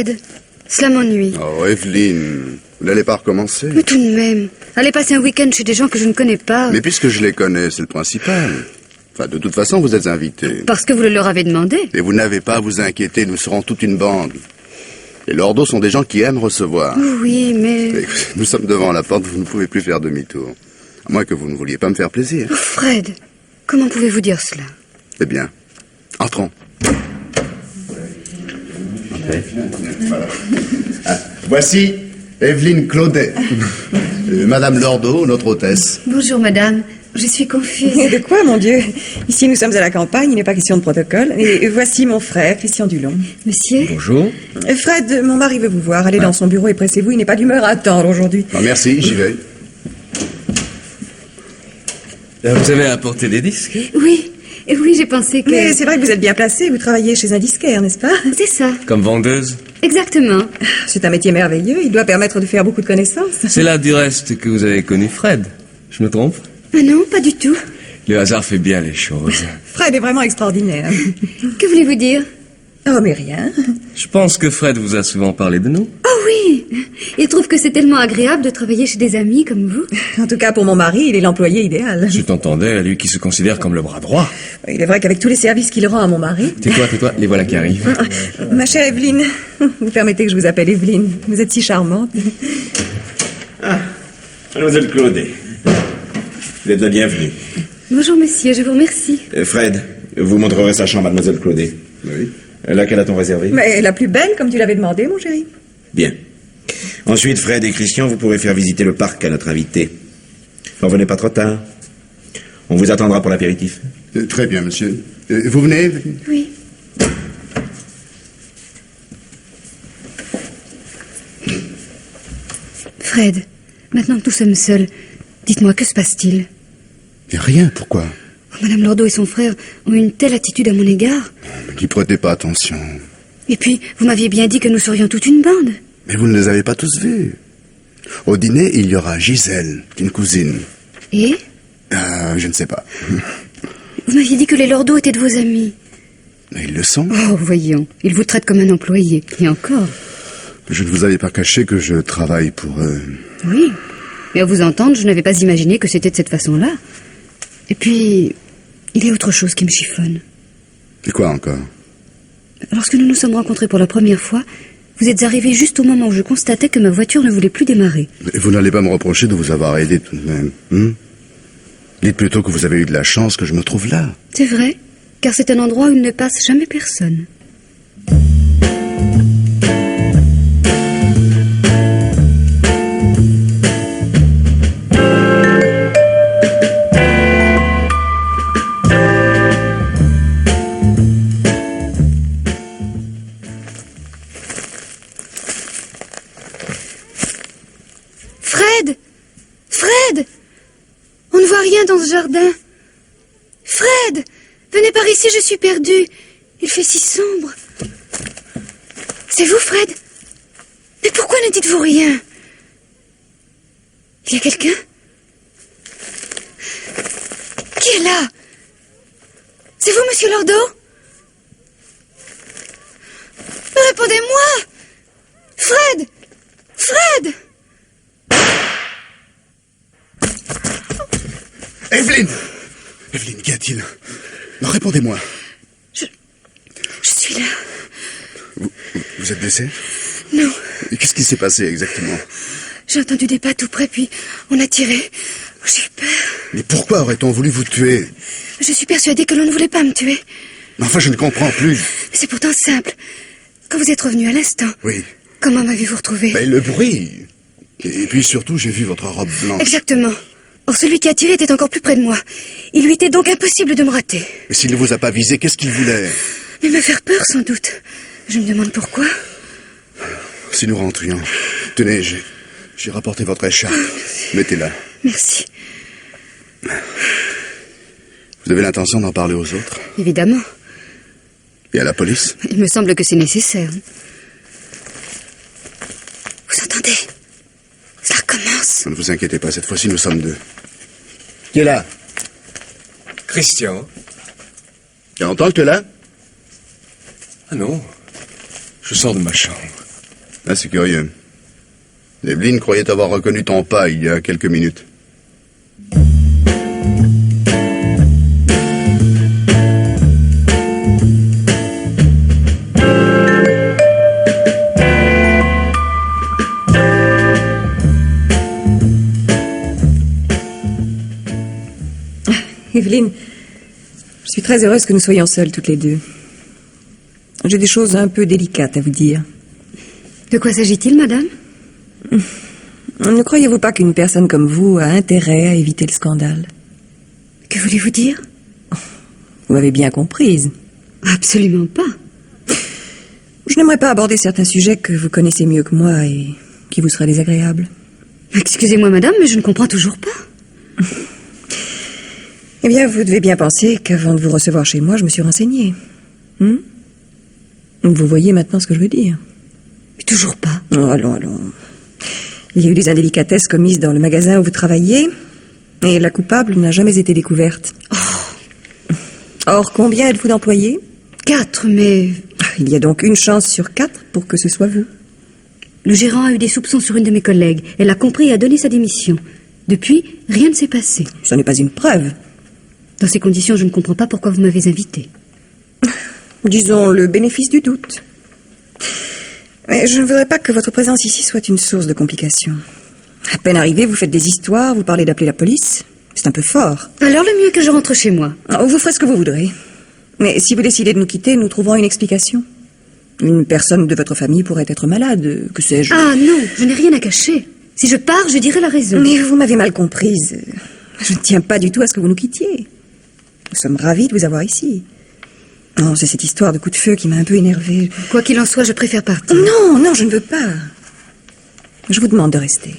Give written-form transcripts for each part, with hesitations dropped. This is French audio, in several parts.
Fred. Cela m'ennuie. Oh, Evelyne, vous n'allez pas recommencer. Mais tout de même, aller passer un week-end chez des gens que je ne connais pas... Mais puisque je les connais, c'est le principal. Enfin, de toute façon, vous êtes invité. Parce que vous le leur avez demandé. Et vous n'avez pas à vous inquiéter, nous serons toute une bande. Les lordos sont des gens qui aiment recevoir. Oui, mais... Écoutez, nous sommes devant la porte, vous ne pouvez plus faire demi-tour. À moins que vous ne vouliez pas me faire plaisir. Oh, Fred, comment pouvez-vous dire cela? Eh bien, entrons. Voilà. Ah, voici Evelyne Claudet. Madame Lordo, notre hôtesse. Bonjour, madame. Je suis confuse. De quoi, mon Dieu? Ici, nous sommes à la campagne, il n'est pas question de protocole. Et voici mon frère, Christian Dulon. Monsieur? Bonjour. Fred, mon mari veut vous voir. Allez dans son bureau et pressez-vous, il n'est pas d'humeur à attendre aujourd'hui. Ah, merci, j'y vais. Vous avez apporté des disques? Oui. Oui, j'ai pensé que... Mais c'est vrai que vous êtes bien placé, vous travaillez chez un disquaire, n'est-ce pas? C'est ça. Comme vendeuse? Exactement. C'est un métier merveilleux, il doit permettre de faire beaucoup de connaissances. C'est là du reste que vous avez connu Fred. Je me trompe? Ah non, pas du tout. Le hasard fait bien les choses. Fred est vraiment extraordinaire. Que voulez-vous dire? Oh, mais rien. Je pense que Fred vous a souvent parlé de nous. Oh oui. Il trouve que c'est tellement agréable de travailler chez des amis comme vous. En tout cas, pour mon mari, il est l'employé idéal. Je t'entendais, lui qui se considère comme le bras droit. Il est vrai qu'avec tous les services qu'il rend à mon mari... Tais-toi, les voilà qui arrivent. Ma chère Evelyne, vous permettez que je vous appelle Evelyne. Vous êtes si charmante. Ah, mademoiselle Claudet. Vous êtes la bienvenue. Bonjour, monsieur, je vous remercie. Fred, vous montrerez sa chambre, mademoiselle Claudet. Oui. Laquelle a-t-on réservé? Mais la plus belle, comme tu l'avais demandé, mon chéri. Bien. Ensuite, Fred et Christian, vous pourrez faire visiter le parc à notre invité. N'en venez pas trop tard. On vous attendra pour l'apéritif. Très bien, monsieur. Vous venez, Evelyne? Oui. Fred, maintenant que nous sommes seuls, dites-moi, que se passe-t-il? Mais rien, pourquoi? Madame Lordo et son frère ont une telle attitude à mon égard. N'y prêtez pas attention. Et puis, vous m'aviez bien dit que nous serions toute une bande. Mais vous ne les avez pas tous vus. Au dîner, il y aura Gisèle, une cousine. Et? Je ne sais pas. Vous m'aviez dit que les Lordo étaient de vos amis. Mais ils le sont. Oh, voyons, ils vous traitent comme un employé. Et encore. Je ne vous avais pas caché que je travaille pour eux. Oui, mais à vous entendre, je n'avais pas imaginé que c'était de cette façon-là. Et puis, il y a autre chose qui me chiffonne. Et quoi encore? Lorsque nous nous sommes rencontrés pour la première fois, vous êtes arrivé juste au moment où je constatais que ma voiture ne voulait plus démarrer. Mais vous n'allez pas me reprocher de vous avoir aidé tout de même. Dites plutôt que vous avez eu de la chance que je me trouve là. C'est vrai, car c'est un endroit où il ne passe jamais personne. Fred! On ne voit rien dans ce jardin. Fred! Venez par ici, je suis perdue. Il fait si sombre. C'est vous, Fred? Mais pourquoi ne dites-vous rien? Il y a quelqu'un? Qui est là? C'est vous, monsieur Lordo? Mais répondez-moi! Fred! Fred! Evelyne! Evelyne, qu'y a-t-il? Répondez-moi. Je suis là. Vous êtes blessée? Non. Et qu'est-ce qui s'est passé exactement? J'ai entendu des pas tout près, puis on a tiré. J'ai eu peur. Mais pourquoi aurait-on voulu vous tuer? Je suis persuadée que l'on ne voulait pas me tuer. Mais enfin, je ne comprends plus. C'est pourtant simple. Quand vous êtes revenu à l'instant, Oui. comment m'avez-vous retrouvé? Ben, le bruit. Et puis surtout, j'ai vu votre robe blanche. Exactement. Or, celui qui a tiré était encore plus près de moi. Il lui était donc impossible de me rater. Mais s'il ne vous a pas visé, qu'est-ce qu'il voulait? Mais me faire peur, sans doute. Je me demande pourquoi. Si nous rentrions. Tenez, j'ai rapporté votre écharpe. Mettez-la. Merci. Vous avez l'intention d'en parler aux autres? Évidemment. Et à la police? Il me semble que c'est nécessaire. Vous entendez? Ça recommence. Ne vous inquiétez pas, cette fois-ci, nous sommes deux. Qui est là? Christian? Il y a longtemps que tu es là? Ah non, je sors de ma chambre. Ah, c'est curieux. Evelyne croyait avoir reconnu ton pas il y a quelques minutes. Evelyne, je suis très heureuse que nous soyons seules toutes les deux. J'ai des choses un peu délicates à vous dire. De quoi s'agit-il, madame? Ne croyez-vous pas qu'une personne comme vous a intérêt à éviter le scandale? Que voulez-vous dire? Vous m'avez bien comprise. Absolument pas. Je n'aimerais pas aborder certains sujets que vous connaissez mieux que moi et qui vous seraient désagréables. Excusez-moi, madame, mais je ne comprends toujours pas. Eh bien, vous devez bien penser qu'avant de vous recevoir chez moi, je me suis renseignée. Vous voyez maintenant ce que je veux dire. Mais toujours pas. Oh, allons. Il y a eu des indélicatesses commises dans le magasin où vous travaillez, et la coupable n'a jamais été découverte. Or, combien êtes-vous d'employés? 4, mais... Il y a donc une chance sur 4 pour que ce soit vous. Le gérant a eu des soupçons sur une de mes collègues. Elle a compris et a donné sa démission. Depuis, rien ne s'est passé. Ce n'est pas une preuve. Dans ces conditions, je ne comprends pas pourquoi vous m'avez invité. Disons le bénéfice du doute. Mais je ne voudrais pas que votre présence ici soit une source de complications. À peine arrivé, vous faites des histoires, vous parlez d'appeler la police. C'est un peu fort. Alors le mieux est que je rentre chez moi. Vous ferez ce que vous voudrez. Mais si vous décidez de nous quitter, nous trouverons une explication. Une personne de votre famille pourrait être malade, que sais-je. Ah non, je n'ai rien à cacher. Si je pars, je dirai la raison. Mais vous m'avez mal comprise. Je ne tiens pas du tout à ce que vous nous quittiez. Nous sommes ravis de vous avoir ici. Non, c'est cette histoire de coup de feu qui m'a un peu énervée. Quoi qu'il en soit, je préfère partir. Non, je ne veux pas. Je vous demande de rester.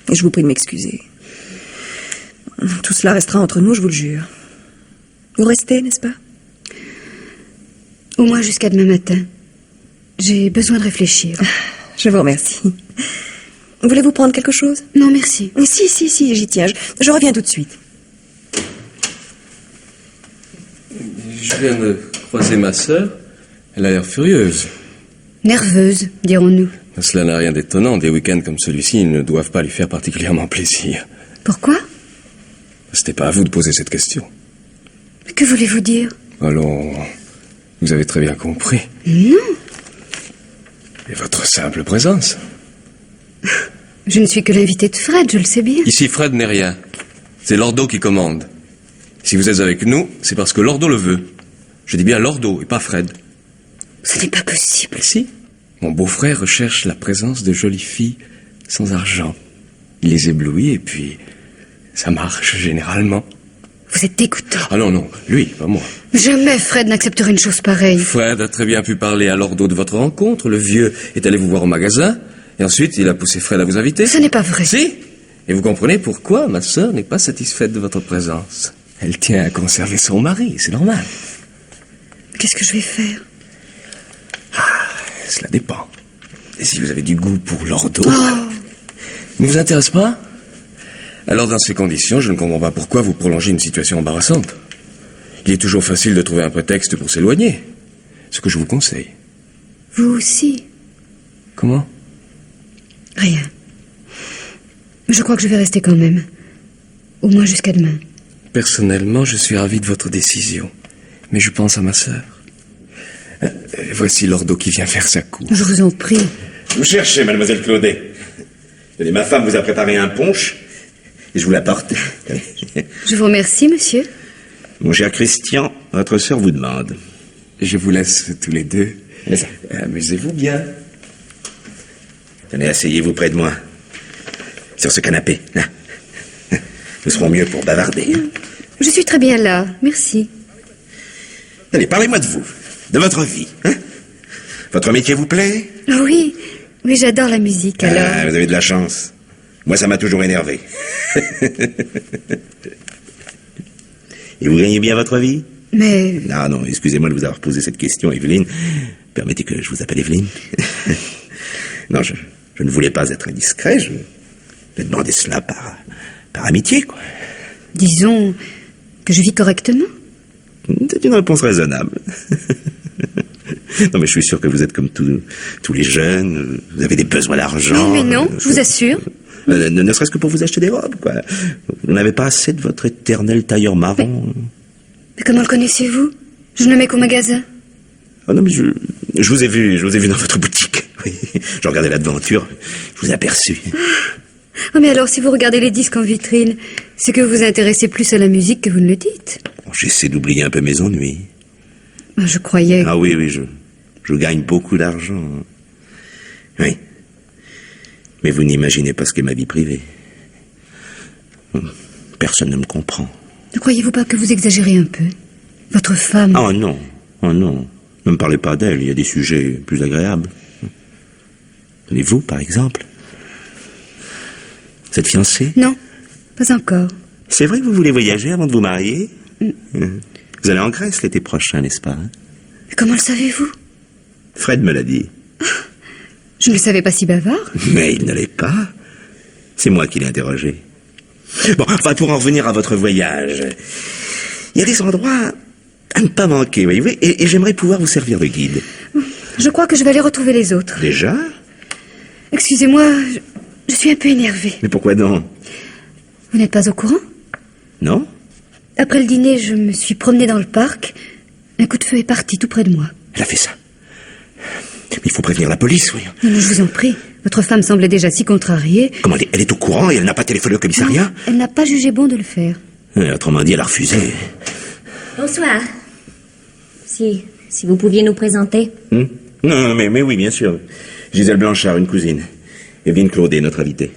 Et je vous prie de m'excuser. Tout cela restera entre nous, je vous le jure. Vous restez, n'est-ce pas? Au moins jusqu'à demain matin. J'ai besoin de réfléchir. Je vous remercie. Voulez-vous prendre quelque chose? Non, merci. Si, j'y tiens. Je reviens tout de suite. Je viens de croiser ma sœur. Elle a l'air furieuse. Nerveuse, dirons-nous. Cela n'a rien d'étonnant. Des week-ends comme celui-ci ne doivent pas lui faire particulièrement plaisir. Pourquoi? C'était pas à vous de poser cette question. Que voulez-vous dire? Alors, vous avez très bien compris. Non. Et votre simple présence. Je ne suis que l'invité de Fred, je le sais bien. Ici, Fred n'est rien. C'est Lordo qui commande. Si vous êtes avec nous, c'est parce que Lordo le veut. Je dis bien Lordo et pas Fred. Ce n'est pas possible. Mais si. Mon beau-frère recherche la présence de jolies filles sans argent. Il les éblouit et puis ça marche généralement. Vous êtes dégoûtant. Ah non, lui, pas moi. Jamais Fred n'accepterait une chose pareille. Fred a très bien pu parler à Lordo de votre rencontre. Le vieux est allé vous voir au magasin. Et ensuite, il a poussé Fred à vous inviter. Ce n'est pas vrai. Si. Et vous comprenez pourquoi ma sœur n'est pas satisfaite de votre présence. Elle tient à conserver son mari, c'est normal. Qu'est-ce que je vais faire? Cela dépend. Et si vous avez du goût pour Lordo... Ne vous intéresse pas? Alors dans ces conditions, je ne comprends pas pourquoi vous prolongez une situation embarrassante. Il est toujours facile de trouver un prétexte pour s'éloigner. Ce que je vous conseille. Vous aussi? Comment? Rien. Je crois que je vais rester quand même. Au moins jusqu'à demain. Personnellement, je suis ravi de votre décision. Mais je pense à ma sœur. Voici Lordo qui vient faire sa cour. Je vous en prie. Vous cherchez, mademoiselle Claudet. Tenez, ma femme vous a préparé un punch et je vous l'apporte. Je vous remercie, monsieur. Mon cher Christian, votre sœur vous demande. Je vous laisse tous les deux. Mais ça. Amusez-vous bien. Tenez, asseyez-vous près de moi. Sur ce canapé, là. Nous serons mieux pour bavarder. Je suis très bien là, merci. Allez, parlez-moi de vous, de votre vie. Hein? Votre métier vous plaît? Oui, j'adore la musique, alors... Ah, vous avez de la chance. Moi, ça m'a toujours énervé. Et vous gagnez bien votre vie? Mais... Non, excusez-moi de vous avoir posé cette question, Evelyne. Permettez que je vous appelle Evelyne. Non, je ne voulais pas être indiscret. Je demandais cela par amitié, quoi. Disons que je vis correctement. C'est une réponse raisonnable. Non, mais je suis sûr que vous êtes comme tous les jeunes. Vous avez des besoins d'argent. Non, mais non, je vous assure. Ne serait-ce que pour vous acheter des robes, quoi. Vous n'avez pas assez de votre éternel tailleur marron. Mais comment le connaissez-vous? Je ne le mets qu'au magasin. Oh non, mais je vous ai vu dans votre boutique. Oui. Je regardais l'aventure. Je vous ai aperçu. Oh, mais alors, si vous regardez les disques en vitrine, c'est que vous vous intéressez plus à la musique que vous ne le dites. Bon, j'essaie d'oublier un peu mes ennuis. Ah, je croyais... Ah oui, je gagne beaucoup d'argent. Oui. Mais vous n'imaginez pas ce qu'est ma vie privée. Personne ne me comprend. Ne croyez-vous pas que vous exagérez un peu? Votre femme... Oh non. Ne me parlez pas d'elle, il y a des sujets plus agréables. Et vous, par exemple? Vous êtes fiancé? Non, pas encore. C'est vrai que vous voulez voyager avant de vous marier? Vous allez en Grèce l'été prochain, n'est-ce pas? Mais comment le savez-vous? Fred me l'a dit. Je ne le savais pas si bavard. Mais il ne l'est pas. C'est moi qui l'ai interrogé. Bon, enfin, pour en revenir à votre voyage, il y a des endroits à ne pas manquer, voyez-vous, et j'aimerais pouvoir vous servir de guide. Je crois que je vais aller retrouver les autres. Déjà? Excusez-moi, je suis un peu énervée. Mais pourquoi donc? Vous n'êtes pas au courant? Non? Après le dîner, je me suis promenée dans le parc. Un coup de feu est parti tout près de moi. Elle a fait ça. Mais il faut prévenir la police, voyons. Non, je vous en prie. Votre femme semblait déjà si contrariée. Comment elle est au courant et elle n'a pas téléphoné au commissariat? Non, elle n'a pas jugé bon de le faire. Autrement dit, elle a refusé. Bonsoir. Si vous pouviez nous présenter. Non, mais oui, bien sûr. Gisèle Blanchard, une cousine. Evelyne Claudet, notre invitée.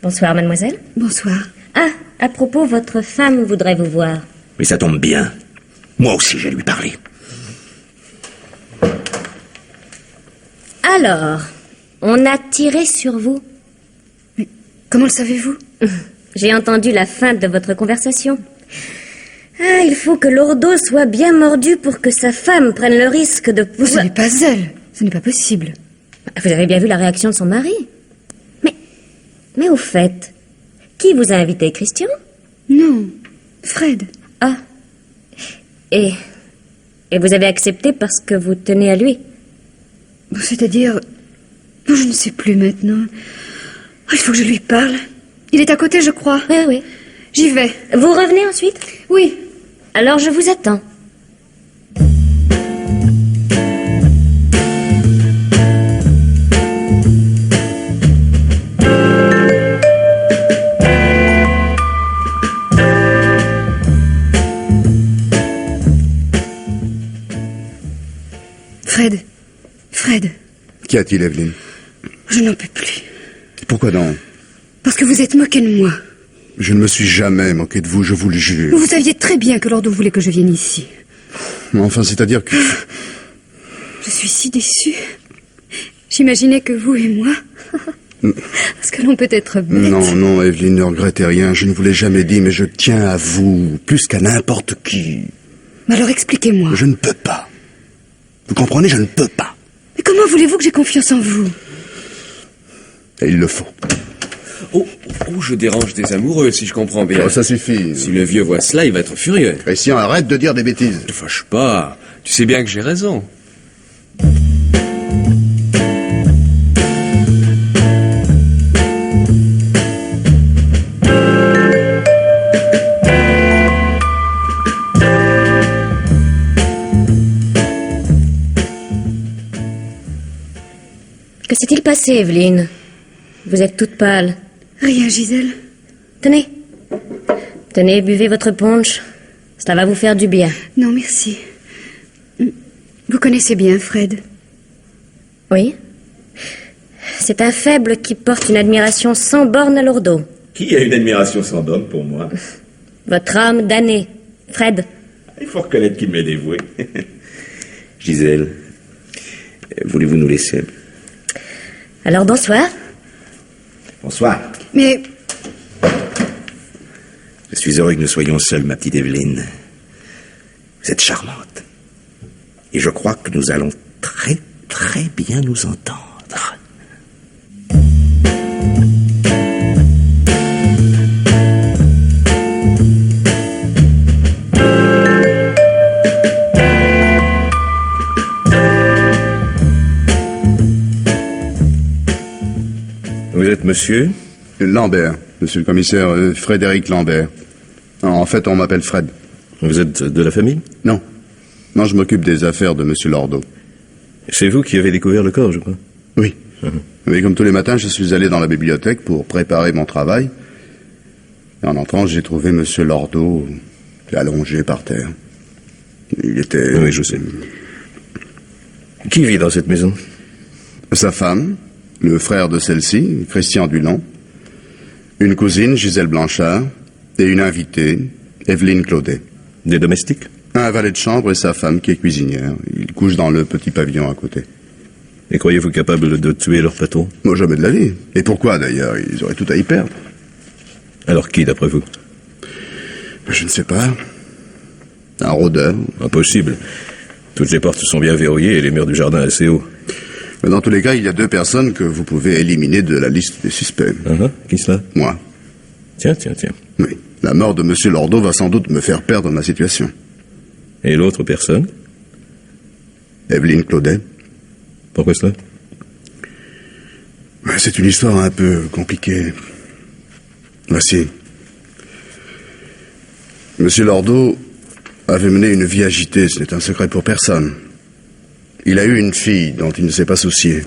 Bonsoir, mademoiselle. Bonsoir. Ah, à propos, votre femme voudrait vous voir. Mais ça tombe bien. Moi aussi, j'ai lui parlé. Alors, on a tiré sur vous. Mais comment le savez-vous? J'ai entendu la fin de votre conversation. Ah, il faut que Lourdeau soit bien mordu pour que sa femme prenne le risque de Ce pouvoir... n'est pas elle. Ce n'est pas possible. Vous avez bien vu la réaction de son mari. Mais au fait, qui vous a invité, Christian? Non, Fred. Ah. Et vous avez accepté parce que vous tenez à lui? Bon, c'est-à-dire... Bon, je ne sais plus maintenant. Oh, il faut que je lui parle. Il est à côté, je crois. Oui. J'y vais. Vous revenez ensuite? Oui. Alors je vous attends. Fred. Qu'y a-t-il, Evelyne? Je n'en peux plus. Pourquoi donc? Parce que vous êtes moqué de moi. Je ne me suis jamais moqué de vous, je vous le jure. Vous saviez très bien que Lourdeau voulait que je vienne ici. Enfin, c'est-à-dire que... Je suis si déçue. J'imaginais que vous et moi... Parce que l'on peut être bête. Non, Evelyne, ne regrettez rien. Je ne vous l'ai jamais dit, mais je tiens à vous, plus qu'à n'importe qui. Mais alors expliquez-moi. Je ne peux pas. Vous comprenez, je ne peux pas. Mais comment voulez-vous que j'ai confiance en vous? Et il le faut. Oh, je dérange des amoureux, si je comprends bien. Oh, ça suffit. Si le vieux voit cela, il va être furieux. Christian, arrête de dire des bêtises. Ne te fâche pas. Tu sais bien que j'ai raison. Que s'est-il passé, Evelyne? Vous êtes toute pâle. Rien, Gisèle. Tenez, buvez votre punch. Cela va vous faire du bien. Non, merci. Vous connaissez bien Fred. Oui. C'est un faible qui porte une admiration sans borne à Lourdeau. Qui a une admiration sans borne pour moi? Votre âme damnée, Fred. Il faut reconnaître qu'il m'est dévoué. Gisèle, voulez-vous nous laisser? Alors bonsoir. Bonsoir. Mais Je suis heureux que nous soyons seuls, ma petite Evelyne. Vous êtes charmante. Et je crois que nous allons très, très bien nous entendre. monsieur? Lambert, monsieur le commissaire Frédéric Lambert. En fait, on m'appelle Fred. Vous êtes de la famille? Non. Non, je m'occupe des affaires de monsieur Lordo. C'est vous qui avez découvert le corps, je crois. Oui. Mais comme tous les matins, je suis allé dans la bibliothèque pour préparer mon travail. Et en entrant, j'ai trouvé monsieur Lordo allongé par terre. Il était... Oui, je sais. Qui vit dans cette maison? Sa femme, le frère de celle-ci, Christian Dulon, une cousine, Gisèle Blanchard, et une invitée, Evelyne Claudet. Des domestiques? Un valet de chambre et sa femme qui est cuisinière. Ils couchent dans le petit pavillon à côté. Et croyez-vous capable de tuer leur patron? Moi, jamais de la vie. Et pourquoi, d'ailleurs? Ils auraient tout à y perdre. Alors qui, d'après vous? Je ne sais pas. Un rôdeur. Impossible. Toutes les portes sont bien verrouillées et les murs du jardin assez hauts. Mais dans tous les cas, il y a 2 personnes que vous pouvez éliminer de la liste des suspects. Qui cela? Moi. Tiens. Oui. La mort de monsieur Lordo va sans doute me faire perdre ma situation. Et l'autre personne? Evelyne Claudet. Pourquoi cela? C'est une histoire un peu compliquée. Voici. Monsieur Lordo avait mené une vie agitée, ce n'est un secret pour personne. Il a eu une fille dont il ne s'est pas soucié.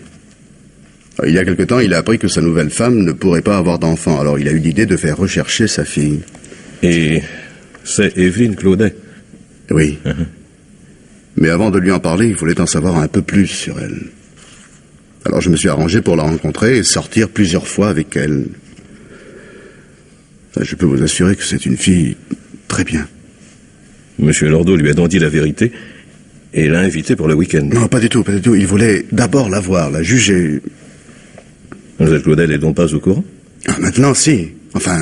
Il y a quelque temps, il a appris que sa nouvelle femme ne pourrait pas avoir d'enfant, alors il a eu l'idée de faire rechercher sa fille. Et c'est Evelyne Claudet? Oui. Mais avant de lui en parler, il voulait en savoir un peu plus sur elle. Alors je me suis arrangé pour la rencontrer et sortir plusieurs fois avec elle. Je peux vous assurer que c'est une fille très bien. Monsieur Lordo lui a donc dit la vérité et l'a invité pour le week-end. Non, pas du tout. Il voulait d'abord la voir, la juger. Mademoiselle Claudet n'est donc pas au courant? Maintenant, si. Enfin,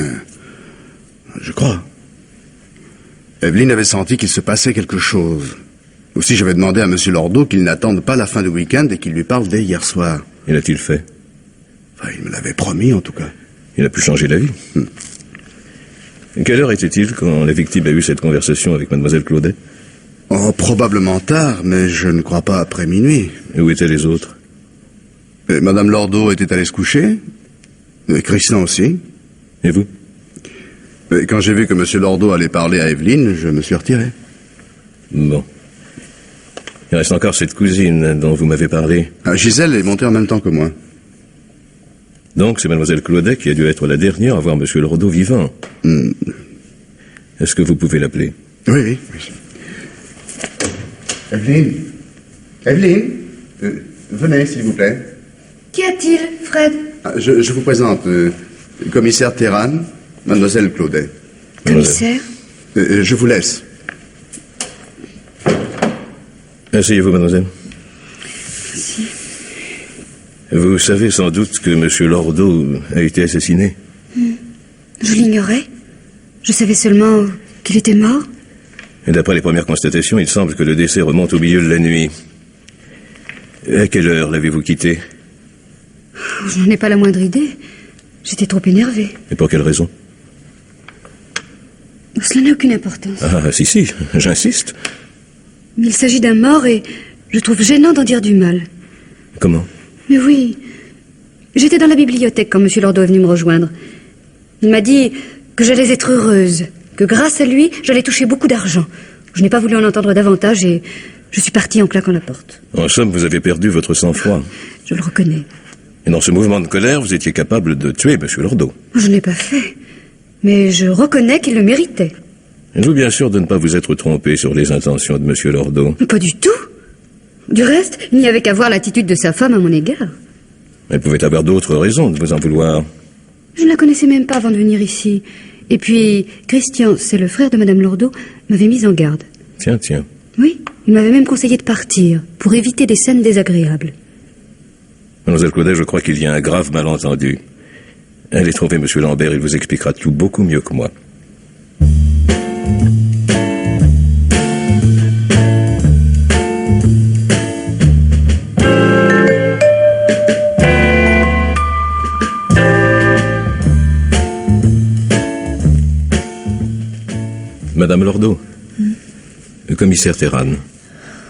je crois. Evelyne avait senti qu'il se passait quelque chose. Aussi, j'avais demandé à monsieur Lordo qu'il n'attende pas la fin du week-end et qu'il lui parle dès hier soir. Et l'a-t-il fait? Enfin, il me l'avait promis, en tout cas. Il a pu changer la vie. Quelle heure était-il quand la victime a eu cette conversation avec mademoiselle Claudet? Oh, probablement tard, mais je ne crois pas après minuit. Et où étaient les autres? Madame Lordo était allée se coucher. Christian aussi. Et vous? Quand j'ai vu que monsieur Lordo allait parler à Evelyne, je me suis retiré. Bon. Il reste encore cette cousine dont vous m'avez parlé. Gisèle est montée en même temps que moi. Donc c'est mademoiselle Claudet qui a dû être la dernière à voir monsieur Lordo vivant. Est-ce que vous pouvez l'appeler? Oui. Evelyne, venez, s'il vous plaît. Qu'y a-t-il, Fred? Je vous présente commissaire Terran, mademoiselle Claudet. Commissaire? Je vous laisse. Asseyez-vous, mademoiselle. Si. Vous savez sans doute que monsieur Lordo a été assassiné. Je l'ignorais. Je savais seulement qu'il était mort. Et d'après les premières constatations, il semble que le décès remonte au milieu de la nuit. À quelle heure l'avez-vous quitté? Je n'en ai pas la moindre idée. J'étais trop énervée. Et pour quelle raison? Cela n'a aucune importance. Ah, si, j'insiste. Mais il s'agit d'un mort et je trouve gênant d'en dire du mal. Comment? Mais oui. J'étais dans la bibliothèque quand monsieur Lordo est venu me rejoindre. Il m'a dit que j'allais être heureuse, que grâce à lui, j'allais toucher beaucoup d'argent. Je n'ai pas voulu en entendre davantage et je suis partie en claquant la porte. En somme, vous avez perdu votre sang-froid. Je le reconnais. Et dans ce mouvement de colère, vous étiez capable de tuer monsieur Lordo. Je ne l'ai pas fait. Mais je reconnais qu'il le méritait. Êtes-vous bien sûr de ne pas vous être trompé sur les intentions de monsieur Lordo? Pas du tout. Du reste, il n'y avait qu'à voir l'attitude de sa femme à mon égard. Elle pouvait avoir d'autres raisons de vous en vouloir. Je ne la connaissais même pas avant de venir ici. Et puis, Christian, c'est le frère de madame Lordo, m'avait mise en garde. Tiens. Oui, il m'avait même conseillé de partir, pour éviter des scènes désagréables. Mademoiselle Claudet, je crois qu'il y a un grave malentendu. Allez trouver monsieur Lambert, il vous expliquera tout beaucoup mieux que moi. Madame Lordo, le commissaire Terran.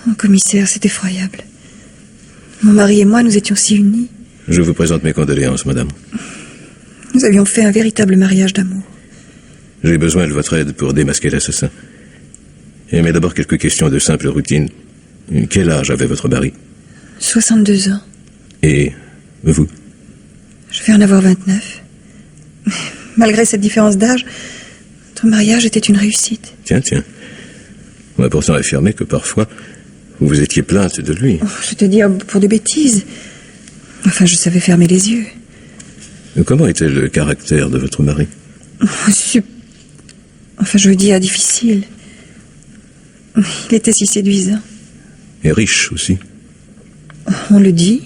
Oh, commissaire, c'est effroyable. Mon mari et moi, nous étions si unis. Je vous présente mes condoléances, madame. Nous avions fait un véritable mariage d'amour. J'ai besoin de votre aide pour démasquer l'assassin. Mais d'abord quelques questions de simple routine. Quel âge avait votre mari? 62 ans. Et vous? Je vais en avoir 29. Malgré cette différence d'âge, notre mariage était une réussite. Tiens. On m'a pourtant affirmé que parfois, vous vous étiez plainte de lui. Oh, je te dis pour des bêtises. Enfin, je savais fermer les yeux. Comment était le caractère de votre mari? Enfin, je veux dire, difficile. Il était si séduisant. Et riche aussi. On le dit.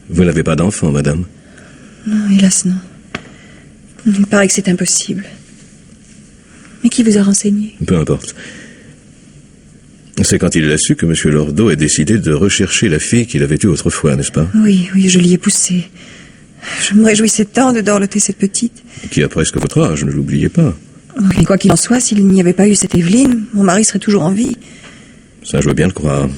Vous n'avez pas d'enfant, madame? Non, hélas, non. Il paraît que c'est impossible. Mais qui vous a renseigné? Peu importe. C'est quand il l'a su que M. Lordo a décidé de rechercher la fille qu'il avait eue autrefois, n'est-ce pas? Oui, je l'y ai poussée. Je me réjouissais tant de dorloter cette petite. Qui a presque votre âge, ne l'oubliez pas. Et quoi qu'il en soit, s'il n'y avait pas eu cette Evelyne, mon mari serait toujours en vie. Ça, je veux bien le croire.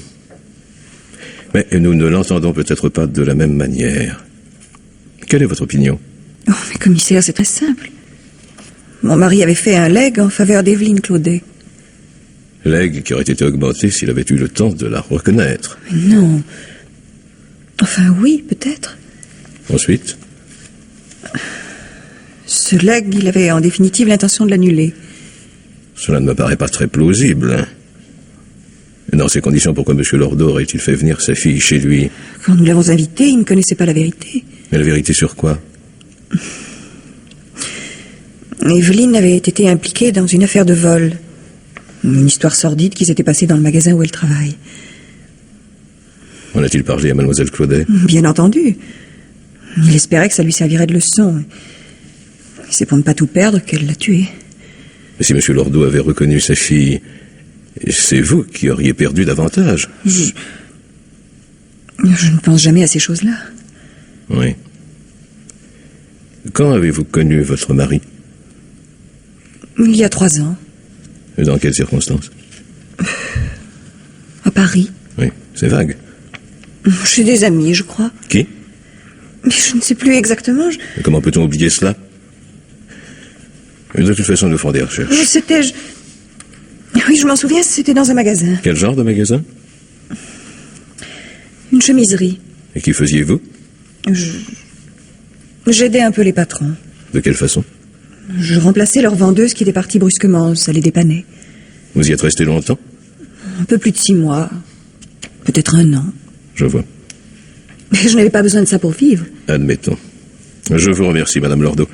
Mais nous ne l'entendons peut-être pas de la même manière. Quelle est votre opinion? Oh, mais commissaire, c'est très simple. Mon mari avait fait un legs en faveur d'Evelyne Claudet. Legs qui aurait été augmenté s'il avait eu le temps de la reconnaître. Mais non. Enfin, oui, peut-être. Ensuite? Ce legs, il avait en définitive l'intention de l'annuler. Cela ne me paraît pas très plausible. Dans ces conditions, pourquoi M. Lordo aurait-il fait venir sa fille chez lui? Quand nous l'avons invité, il ne connaissait pas la vérité. Mais la vérité sur quoi? Evelyne avait été impliquée dans une affaire de vol. Une histoire sordide qui s'était passée dans le magasin où elle travaille. En a-t-il parlé à Mademoiselle Claudet? Bien entendu. Il espérait que ça lui servirait de leçon. C'est pour ne pas tout perdre qu'elle l'a tué. Mais si M. Lordo avait reconnu sa fille, c'est vous qui auriez perdu davantage. Je ne pense jamais à ces choses-là. Oui. Quand avez-vous connu votre mari? Il y a 3 ans, Et dans quelles circonstances? à Paris. Oui, c'est vague. Chez des amis, je crois. Qui? Mais je ne sais plus exactement. Et comment peut-on oublier cela? De toute façon, nous ferons des recherches. C'était... Oui, je m'en souviens, c'était dans un magasin. Quel genre de magasin? Une chemiserie. Et qui faisiez-vous? J'aidais un peu les patrons. De quelle façon? Je remplaçais leur vendeuse qui était partie brusquement, ça les dépannait. Vous y êtes resté longtemps? Un peu plus de 6 mois. Peut-être 1 an. Je vois. Mais je n'avais pas besoin de ça pour vivre. Admettons. Je vous remercie, Madame Lordo.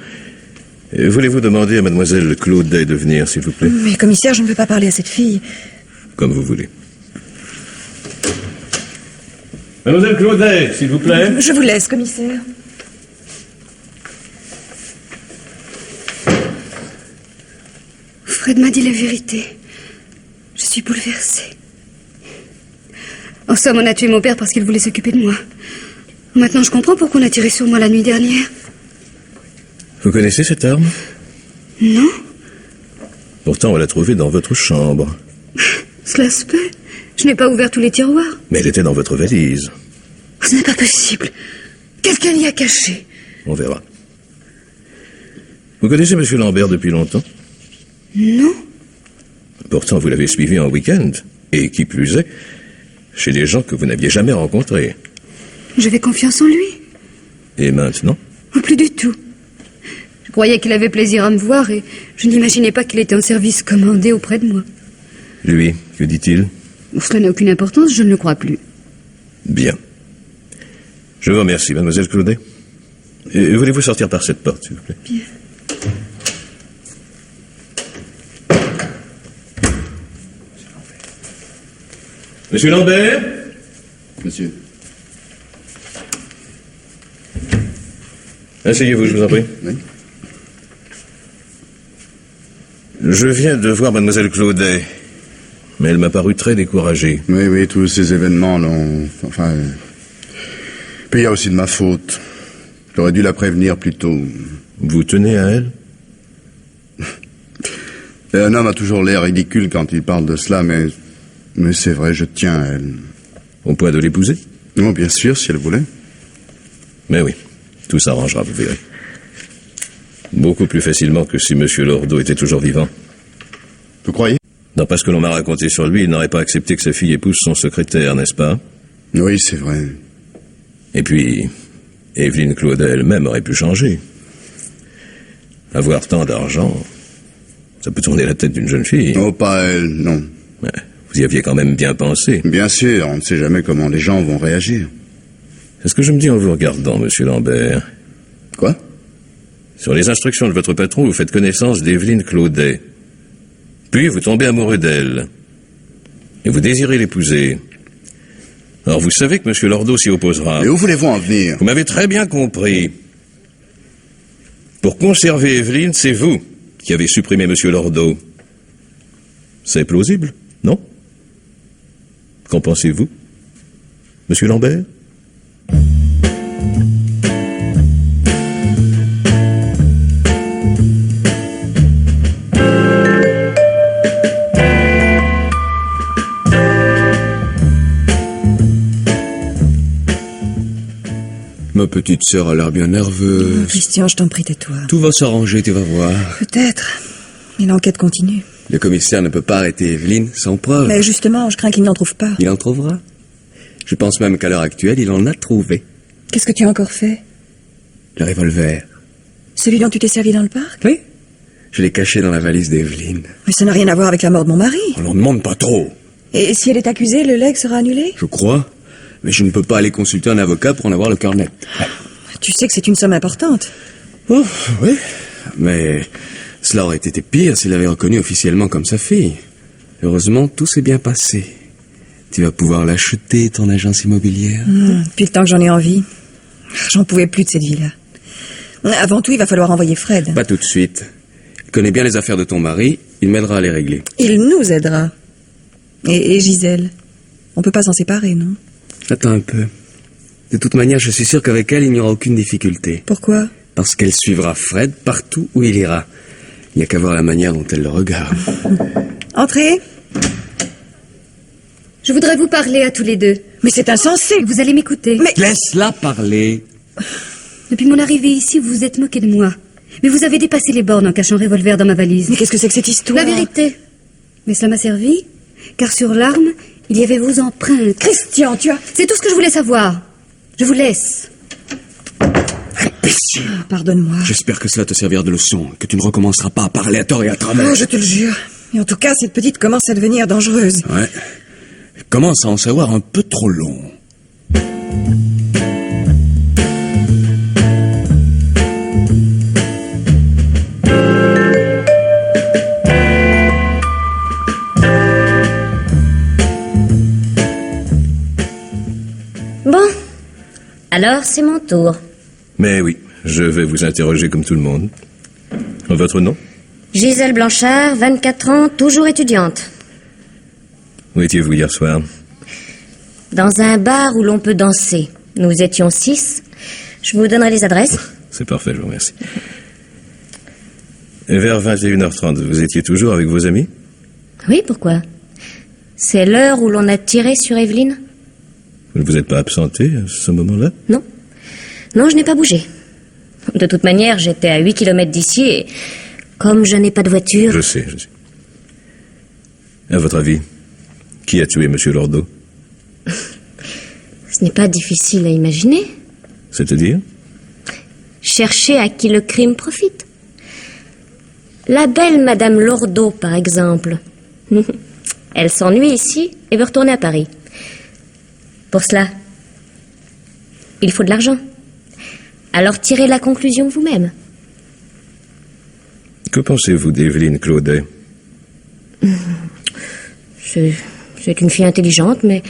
Voulez-vous demander à Mademoiselle Claudet de venir, s'il vous plaît? Mais commissaire, je ne peux pas parler à cette fille. Comme vous voulez. Mademoiselle Claudet, s'il vous plaît. Je vous laisse, commissaire. Fred m'a dit la vérité. Je suis bouleversée. En somme, on a tué mon père parce qu'il voulait s'occuper de moi. Maintenant, je comprends pourquoi on a tiré sur moi la nuit dernière. Vous connaissez cette arme? Non, Pourtant, on l'a trouvée dans votre chambre. cela se peut. Je n'ai pas ouvert tous les tiroirs. Mais elle était dans votre valise. Ce n'est pas possible. Quelqu'un l'y a caché. On verra. Vous connaissez M. Lambert depuis longtemps? Non. Pourtant, vous l'avez suivi en week-end. Et qui plus est, chez des gens que vous n'aviez jamais rencontrés. J'avais confiance en lui. Et maintenant? Oh, plus du tout. Je croyais qu'il avait plaisir à me voir et je n'imaginais pas qu'il était en service commandé auprès de moi. Lui, que dit-il? Cela n'a aucune importance, je ne le crois plus. Bien. Je vous remercie, Mademoiselle Claudet. Voulez-vous sortir par cette porte, s'il vous plaît? Bien. Monsieur Lambert? Monsieur. Asseyez-vous, je vous en prie. Oui. Je viens de voir Mademoiselle Claudet, mais elle m'a paru très découragée. Oui, tous ces événements l'ont... Enfin... Puis il y a aussi de ma faute. J'aurais dû la prévenir plus tôt. Vous tenez à elle? Et un homme a toujours l'air ridicule quand il parle de cela, mais c'est vrai, je tiens à elle. Au point de l'épouser? Non, bien sûr, si elle voulait. Mais oui, tout s'arrangera, vous verrez. Beaucoup plus facilement que si Monsieur Lordo était toujours vivant. Vous croyez? D'après ce que l'on m'a raconté sur lui, il n'aurait pas accepté que sa fille épouse son secrétaire, n'est-ce pas? Oui, c'est vrai. Et puis, Evelyne Claudet elle-même aurait pu changer. Avoir tant d'argent, ça peut tourner la tête d'une jeune fille. Oh, pas elle, non. Ouais, vous y aviez quand même bien pensé. Bien sûr, on ne sait jamais comment les gens vont réagir. C'est ce que je me dis en vous regardant, Monsieur Lambert. Quoi? Sur les instructions de votre patron, vous faites connaissance d'Evelyne Claudet. Puis vous tombez amoureux d'elle. Et vous désirez l'épouser. Alors vous savez que Monsieur Lordo s'y opposera. Et où voulez-vous en venir? Vous m'avez très bien compris. Pour conserver Evelyne, c'est vous qui avez supprimé Monsieur Lordo. C'est plausible, non? Qu'en pensez-vous, Monsieur Lambert? Ma petite sœur a l'air bien nerveuse. Christian, je t'en prie, tais-toi. Tout va s'arranger, tu vas voir. Peut-être. Mais l'enquête continue. Le commissaire ne peut pas arrêter Evelyne sans preuve. Mais justement, je crains qu'il n'en trouve pas. Il en trouvera. Je pense même qu'à l'heure actuelle, il en a trouvé. Qu'est-ce que tu as encore fait? Le revolver. Celui dont tu t'es servi dans le parc? Oui. Je l'ai caché dans la valise d'Evelyne. Mais ça n'a rien à voir avec la mort de mon mari. On n'en demande pas trop. Et si elle est accusée, le legs sera annulé? Je crois. Mais je ne peux pas aller consulter un avocat pour en avoir le cœur net. Tu sais que c'est une somme importante. Oh, oui. Mais cela aurait été pire s'il l'avait reconnue officiellement comme sa fille. Heureusement, tout s'est bien passé. Tu vas pouvoir l'acheter, ton agence immobilière. Depuis le temps que j'en ai envie. J'en pouvais plus de cette vie-là. Avant tout, il va falloir envoyer Fred. Pas tout de suite. Il connaît bien les affaires de ton mari. Il m'aidera à les régler. Il nous aidera. Et Gisèle. On peut pas s'en séparer, non? Attends un peu. De toute manière, je suis sûr qu'avec elle, il n'y aura aucune difficulté. Pourquoi? Parce qu'elle suivra Fred partout où il ira. Il n'y a qu'à voir la manière dont elle le regarde. Entrez. Je voudrais vous parler à tous les deux. Mais c'est insensé. Vous allez m'écouter. Mais Laisse-la parler. Depuis mon arrivée ici, vous vous êtes moqué de moi. Mais vous avez dépassé les bornes en cachant un revolver dans ma valise. qu'est-ce que c'est que cette histoire? La vérité. Mais cela m'a servi, car sur l'arme, il y avait vos empreintes. Christian, tu as... C'est tout ce que je voulais savoir. Je vous laisse. Imbécile. Pardonne-moi. J'espère que cela te servira de leçon, que tu ne recommenceras pas à parler à tort et à travers. Oh, je te le jure. Et en tout cas, cette petite commence à devenir dangereuse. Ouais. Elle commence à en savoir un peu trop long. Bon, alors c'est mon tour. Mais oui, je vais vous interroger comme tout le monde. Votre nom? Gisèle Blanchard, 24 ans, toujours étudiante. Où étiez-vous hier soir? Dans un bar où l'on peut danser. Nous étions 6. Je vous donnerai les adresses. C'est parfait, je vous remercie. Et vers 21h30, vous étiez toujours avec vos amis? Oui, pourquoi? C'est l'heure où l'on a tiré sur Evelyne? Vous ne vous êtes pas absenté à ce moment-là? Non. Non, je n'ai pas bougé. De toute manière, j'étais à 8 km d'ici et comme je n'ai pas de voiture... Je sais. À votre avis, qui a tué Monsieur Lordo? Ce n'est pas difficile à imaginer. C'est-à-dire? Chercher à qui le crime profite. La belle Madame Lordo, par exemple. Elle s'ennuie ici et veut retourner à Paris. Pour cela, il faut de l'argent. Alors tirez la conclusion vous-même. Que pensez-vous d'Evelyne Claudet? C'est une fille intelligente, mais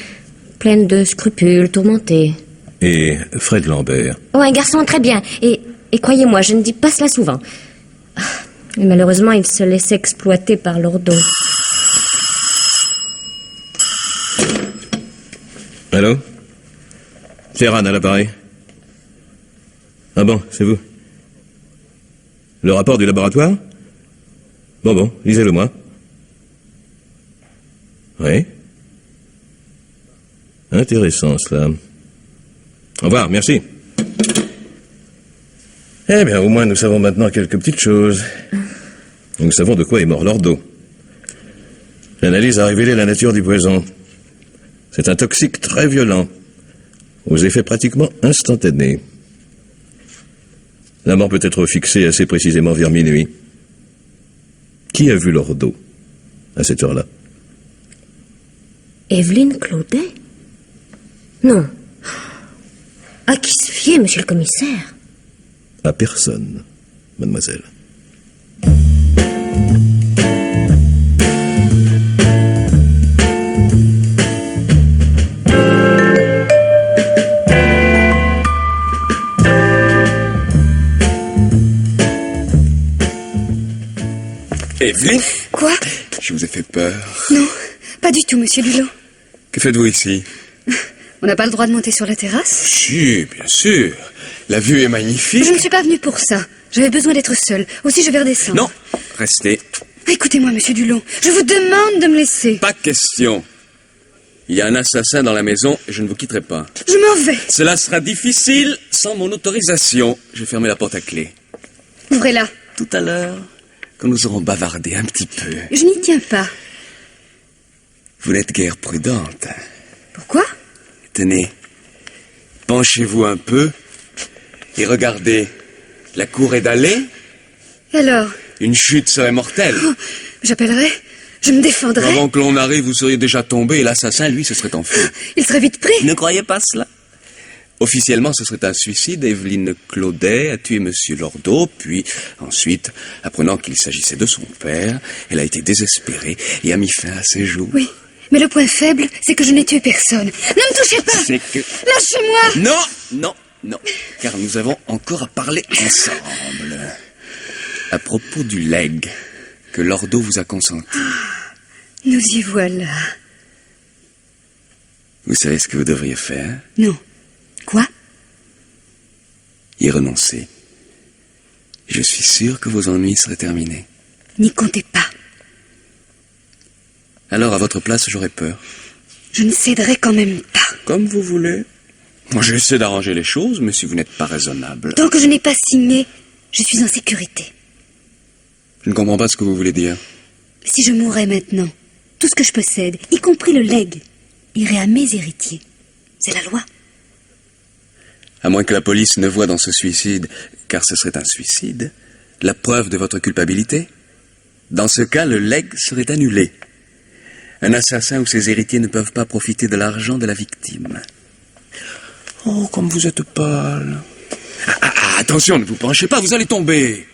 pleine de scrupules, tourmentée. Et Fred Lambert? Oh, un garçon très bien. Et croyez-moi, je ne dis pas cela souvent. Et malheureusement, il se laisse exploiter par Lordo. Allô? Ferran à l'appareil. Ah bon, c'est vous. Le rapport du laboratoire? Bon, lisez-le moi. Oui. Intéressant cela. Au revoir, merci. Eh bien, au moins, nous savons maintenant quelques petites choses. Nous savons de quoi est mort Lordo. L'analyse a révélé la nature du poison. C'est un toxique très violent, aux effets pratiquement instantanés. La mort peut être fixée assez précisément vers minuit. Qui a vu Lordo à cette heure-là? Evelyne Claudet? Non. À qui se fier, monsieur le commissaire? À personne, mademoiselle. Evelyne? Quoi? Je vous ai fait peur. Non, pas du tout, monsieur Dulot. Que faites-vous ici? On n'a pas le droit de monter sur la terrasse? Si, bien sûr. La vue est magnifique. Je ne suis pas venue pour ça. J'avais besoin d'être seule. Aussi, je vais redescendre. Non, restez. Écoutez-moi, monsieur Dulot. Je vous demande de me laisser. Pas question. Il y a un assassin dans la maison et je ne vous quitterai pas. Je m'en vais. Cela sera difficile sans mon autorisation. Je vais fermer la porte à clé. Ouvrez-la. Tout à l'heure, quand nous aurons bavardé un petit peu. Je n'y tiens pas. Vous n'êtes guère prudente. Pourquoi? Tenez, penchez-vous un peu et regardez. La cour est dallée. Et alors? Une chute serait mortelle. Oh, j'appellerai. Je me défendrai. Avant que l'on arrive, vous seriez déjà tombé et l'assassin, lui, se serait enfui. Il serait vite pris. Ne croyez pas cela. Officiellement, ce serait un suicide. Evelyne Claudet a tué Monsieur Lordo, puis ensuite, apprenant qu'il s'agissait de son père, elle a été désespérée et a mis fin à ses jours. Oui, mais le point faible, c'est que je n'ai tué personne. Ne me touchez pas. C'est que... Lâchez-moi. Non, car nous avons encore à parler ensemble. À propos du legs que Lordo vous a consenti. Nous y voilà. Vous savez ce que vous devriez faire? Non. Quoi? Y renoncer. Je suis sûr que vos ennuis seraient terminés. N'y comptez pas. Alors, à votre place, j'aurais peur. Je ne céderai quand même pas. Comme vous voulez. Moi, j'essaie d'arranger les choses, mais si vous n'êtes pas raisonnable... Tant que je n'ai pas signé, je suis en sécurité. Je ne comprends pas ce que vous voulez dire. Si je mourais maintenant, tout ce que je possède, y compris le legs, irait à mes héritiers. C'est la loi. À moins que la police ne voie dans ce suicide, car ce serait un suicide, la preuve de votre culpabilité. Dans ce cas, le legs serait annulé. Un assassin ou ses héritiers ne peuvent pas profiter de l'argent de la victime. Oh, comme vous êtes pâle. Attention, ne vous penchez pas, vous allez tomber.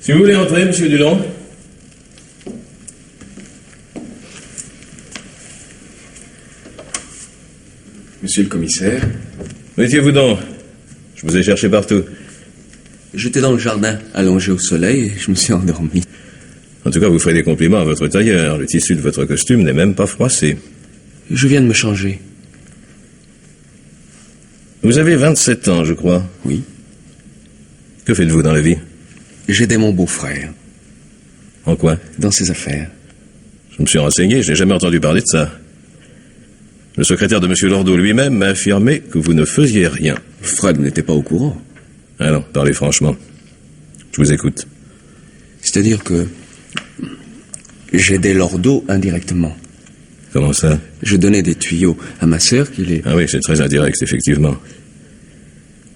Si vous voulez entrer, monsieur Dulon. Monsieur le commissaire, Où étiez-vous donc? Je vous ai cherché partout. j'étais dans le jardin, allongé au soleil, et je me suis endormi. En tout cas, vous ferez des compliments à votre tailleur. Le tissu de votre costume n'est même pas froissé. Je viens de me changer. Vous avez 27 ans, je crois. Oui. Que faites-vous dans la vie? J'aidais mon beau-frère En quoi? dans ses affaires. Je me suis renseigné, je n'ai jamais entendu parler de ça. Le secrétaire de M. Lordo lui-même m'a affirmé que vous ne faisiez rien. Fred n'était pas au courant. Allons, parlez franchement. Je vous écoute. C'est-à-dire que j'aidais Lordo indirectement. Comment ça? Je donnais des tuyaux à ma sœur qui les... Ah oui, c'est très indirect, effectivement.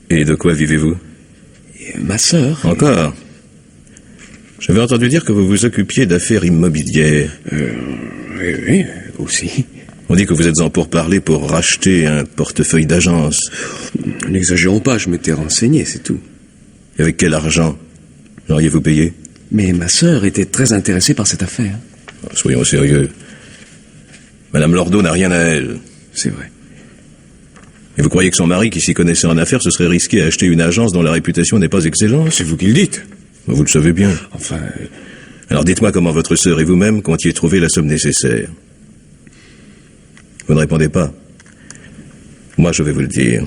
Et de quoi vivez-vous? Ma sœur... Encore? J'avais entendu dire que vous vous occupiez d'affaires immobilières. Oui, aussi. On dit que vous êtes en pourparlers pour racheter un portefeuille d'agence. N'exagérons pas, je m'étais renseigné, c'est tout. Et avec quel argent l'auriez-vous payé? Mais ma sœur était très intéressée par cette affaire. Soyons sérieux. Madame Lordo n'a rien à elle. C'est vrai. Et vous croyez que son mari, qui s'y connaissait en affaires, se serait risqué à acheter une agence dont la réputation n'est pas excellente? C'est vous qui le dites. Vous le savez bien. Enfin... Alors dites-moi comment votre sœur et vous-même comptiez trouver la somme nécessaire. Vous ne répondez pas. Moi, je vais vous le dire.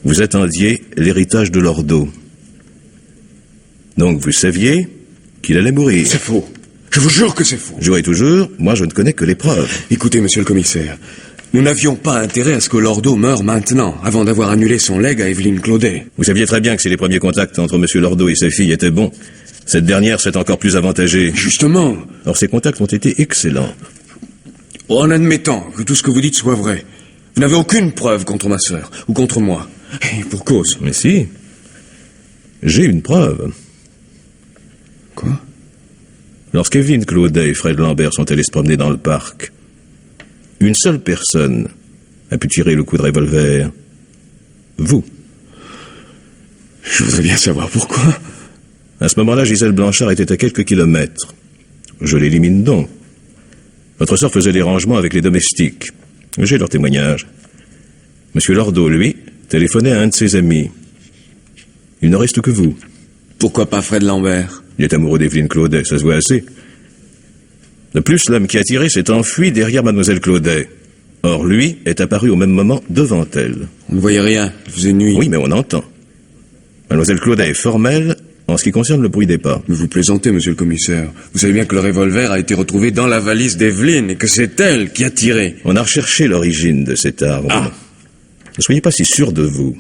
vous attendiez l'héritage de Lordo. Donc vous saviez qu'il allait mourir. C'est faux. Je vous jure que c'est faux. Jouez toujours, moi je ne connais que les preuves. Écoutez, monsieur le commissaire, nous n'avions pas intérêt à ce que Lordo meure maintenant, avant d'avoir annulé son legs à Evelyne Claudet. Vous saviez très bien que si les premiers contacts entre M. Lordo et sa fille étaient bons, cette dernière s'est encore plus avantagée. Justement. Or ces contacts ont été excellents. En admettant que tout ce que vous dites soit vrai, vous n'avez aucune preuve contre ma sœur, ou contre moi. Et pour cause. Mais si, j'ai une preuve. Quoi? Lorsqu'Evelyne Claudet et Fred Lambert sont allés se promener dans le parc, une seule personne a pu tirer le coup de revolver. Vous. Je voudrais bien savoir pourquoi. À ce moment-là, Gisèle Blanchard était à quelques kilomètres. Je l'élimine donc. Votre sœur faisait des rangements avec les domestiques. J'ai leur témoignage. Monsieur Lordo, lui, téléphonait à un de ses amis. Il ne reste que vous. Pourquoi pas Fred Lambert? Il est amoureux d'Evelyne Claudet, ça se voit assez. De plus, l'homme qui a tiré s'est enfui derrière mademoiselle Claudet. Or, lui est apparu au même moment devant elle. On ne voyait rien, il faisait nuit. Oui, mais on entend. Mademoiselle Claudet est formelle en ce qui concerne le bruit des pas. Mais vous plaisantez, monsieur le commissaire. Vous savez bien que le revolver a été retrouvé dans la valise d'Evelyne et que c'est elle qui a tiré. On a recherché l'origine de cette arme. Ah. Ne soyez pas si sûr de vous.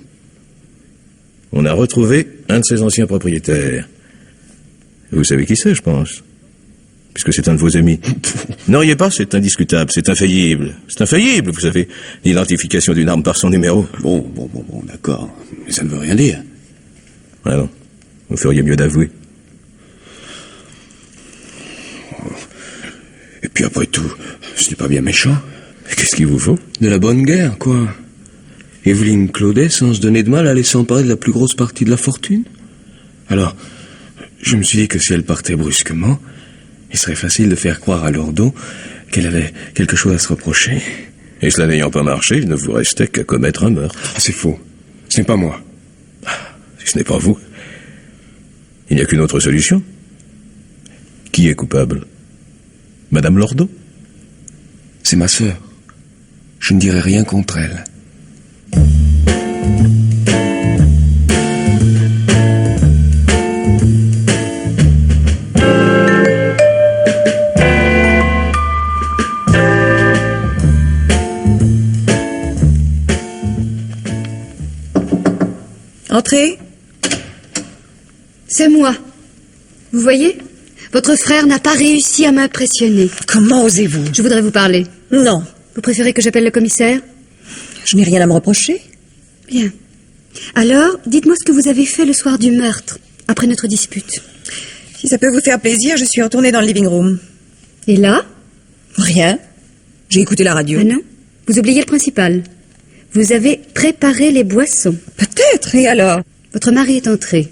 On a retrouvé un de ses anciens propriétaires. Vous savez qui c'est, je pense. Puisque c'est un de vos amis. Ne riez pas, c'est indiscutable, c'est infaillible. C'est infaillible, vous savez, l'identification d'une arme par son numéro. Bon, d'accord. Mais ça ne veut rien dire. Ah non, vous feriez mieux d'avouer. Et puis après tout, ce n'est pas bien méchant. Qu'est-ce qu'il vous faut? De la bonne guerre, quoi. Evelyne Claudet, sans se donner de mal, allait s'emparer de la plus grosse partie de la fortune. Alors, je me suis dit que si elle partait brusquement, il serait facile de faire croire à Lordo qu'elle avait quelque chose à se reprocher. Et cela n'ayant pas marché, il ne vous restait qu'à commettre un meurtre. Ah, c'est faux. Ce n'est pas moi. Si ce n'est pas vous, il n'y a qu'une autre solution. Qui est coupable? Madame Lordo? C'est ma sœur. Je ne dirai rien contre elle. Entrez. C'est moi. Vous voyez? Votre frère n'a pas réussi à m'impressionner. Comment osez-vous? Je voudrais vous parler. Non, Vous préférez que j'appelle le commissaire? je n'ai rien à me reprocher. Bien. Alors, dites-moi ce que vous avez fait le soir du meurtre, après notre dispute. Si ça peut vous faire plaisir, je suis retournée dans le living room. Et là? Rien. J'ai écouté la radio. Ah non? Vous oubliez le principal. Vous avez préparé les boissons. Peut-être, et alors? Votre mari est entré.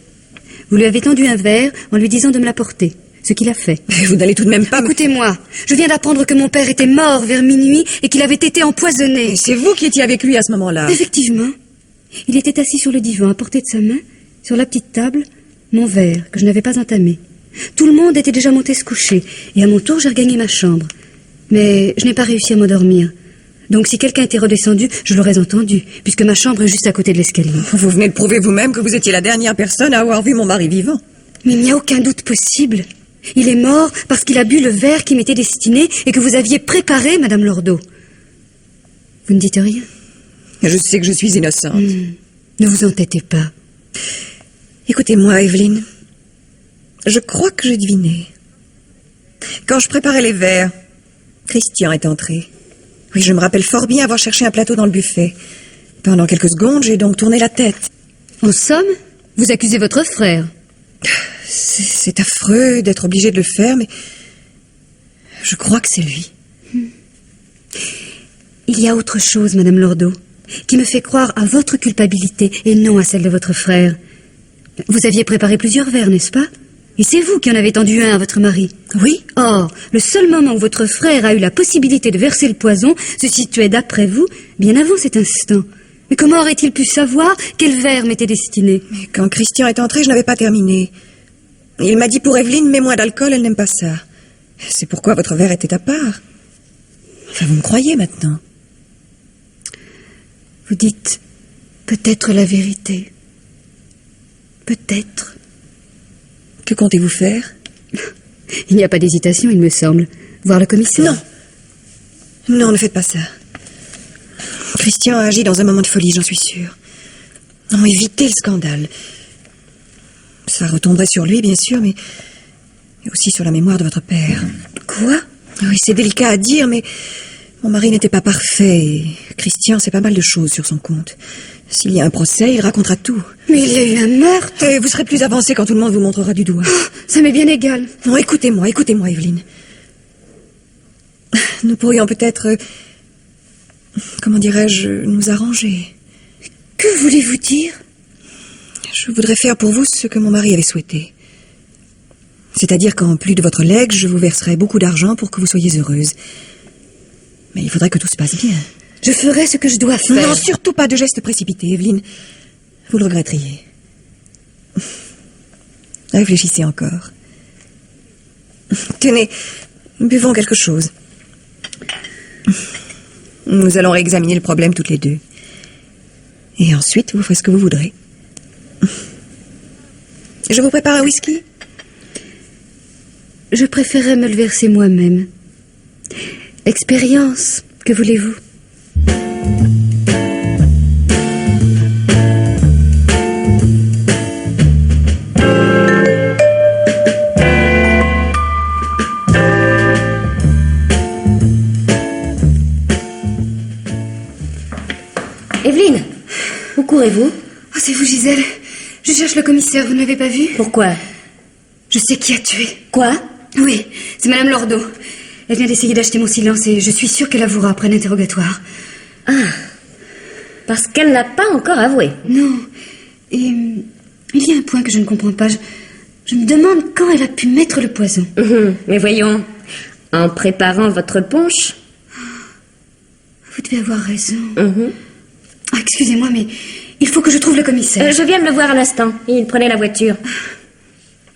Vous lui avez tendu un verre en lui disant de me l'apporter. Ce qu'il a fait. Mais vous n'allez tout de même pas... Écoutez-moi, je viens d'apprendre que mon père était mort vers minuit et qu'il avait été empoisonné. Et c'est vous qui étiez avec lui à ce moment-là. Effectivement. Il était assis sur le divan, à portée de sa main, sur la petite table, mon verre, que je n'avais pas entamé. Tout le monde était déjà monté se coucher, et à mon tour, j'ai regagné ma chambre. Mais je n'ai pas réussi à m'endormir. Donc si quelqu'un était redescendu, je l'aurais entendu, puisque ma chambre est juste à côté de l'escalier. Vous venez de prouver vous-même que vous étiez la dernière personne à avoir vu mon mari vivant. Mais il n'y a aucun doute possible. Il est mort parce qu'il a bu le verre qui m'était destiné et que vous aviez préparé, Madame Lordo. Vous ne dites rien? Je sais que je suis innocente. Ne vous entêtez pas. Écoutez-moi, Evelyne. Je crois que j'ai deviné. Quand je préparais les verres, Christian est entré. Oui, je me rappelle fort bien avoir cherché un plateau dans le buffet. Pendant quelques secondes, j'ai donc tourné la tête. En somme, vous accusez votre frère. C'est affreux d'être obligé de le faire, mais je crois que c'est lui. Il y a autre chose, Madame Lordo, qui me fait croire à votre culpabilité et non à celle de votre frère. Vous aviez préparé plusieurs verres, n'est-ce pas? Et c'est vous qui en avez tendu un à votre mari. Oui. Or, le seul moment où votre frère a eu la possibilité de verser le poison se situait, d'après vous, bien avant cet instant. Mais comment aurait-il pu savoir quel verre m'était destiné? Mais quand Christian est entré, je n'avais pas terminé. Il m'a dit pour Evelyne, mets moins d'alcool, elle n'aime pas ça. C'est pourquoi votre verre était à part. Enfin, vous me croyez maintenant? Vous dites Peut-être la vérité. Peut-être. Que comptez-vous faire? Il n'y a pas d'hésitation, il me semble. Voir le commissaire. Non. Non, ne faites pas ça. Christian a agi dans un moment de folie, j'en suis sûre. Non, évitez le scandale. Ça retomberait sur lui, bien sûr, mais aussi sur la mémoire de votre père. Quoi? Oui, c'est délicat à dire, mais mon mari n'était pas parfait. Et Christian sait pas mal de choses sur son compte. S'il y a un procès, il racontera tout. Mais il y a eu un meurtre. Et vous serez plus avancé quand tout le monde vous montrera du doigt. Ça m'est bien égal. Non, écoutez-moi, Evelyne. Nous pourrions peut-être, comment dirais-je, nous arranger. Que voulez-vous dire? Je voudrais faire pour vous ce que mon mari avait souhaité. C'est-à-dire qu'en plus de votre legs, je vous verserai beaucoup d'argent pour que vous soyez heureuse. Mais il faudrait que tout se passe bien. Je ferai ce que je dois faire. Non, surtout pas de gestes précipités, Evelyne. Vous le regretteriez. Réfléchissez encore. Tenez, buvons quelque chose. Nous allons réexaminer le problème toutes les deux. Et ensuite, vous ferez ce que vous voudrez. Je vous prépare un whisky? Je préférerais me le verser moi-même. Expérience, que voulez-vous? Evelyne, où courez-vous? Oh, c'est vous, Gisèle. Je cherche le commissaire, vous ne l'avez pas vu? Pourquoi? Je sais qui a tué. Quoi? Oui, c'est Madame Lordeau. Elle vient d'essayer d'acheter mon silence et je suis sûre qu'elle avouera après l'interrogatoire. Ah, parce qu'elle n'a pas encore avoué. Non. Et il y a un point que je ne comprends pas. Je me demande quand elle a pu mettre le poison. Mais voyons, en préparant votre punch. Vous devez avoir raison. Ah, excusez-moi, mais il faut que je trouve le commissaire. Je viens de le voir à l'instant. Il prenait la voiture.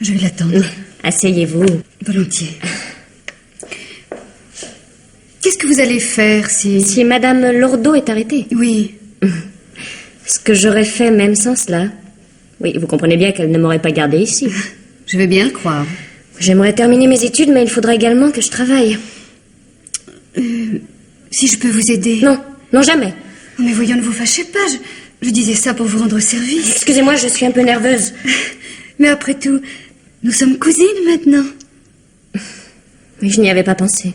Je vais l'attendre. Asseyez-vous. Volontiers. Qu'est-ce que vous allez faire Si Madame Lordeau est arrêtée? Oui. Ce que j'aurais fait même sans cela. Oui, vous comprenez bien qu'elle ne m'aurait pas gardée ici. Je vais bien le croire. J'aimerais terminer mes études, mais il faudra également que je travaille. Si je peux vous aider. Non, non, jamais. Oh, mais voyons, ne vous fâchez pas. Je disais ça pour vous rendre service. Excusez-moi, je suis un peu nerveuse. Mais après tout, nous sommes cousines maintenant. Mais je n'y avais pas pensé.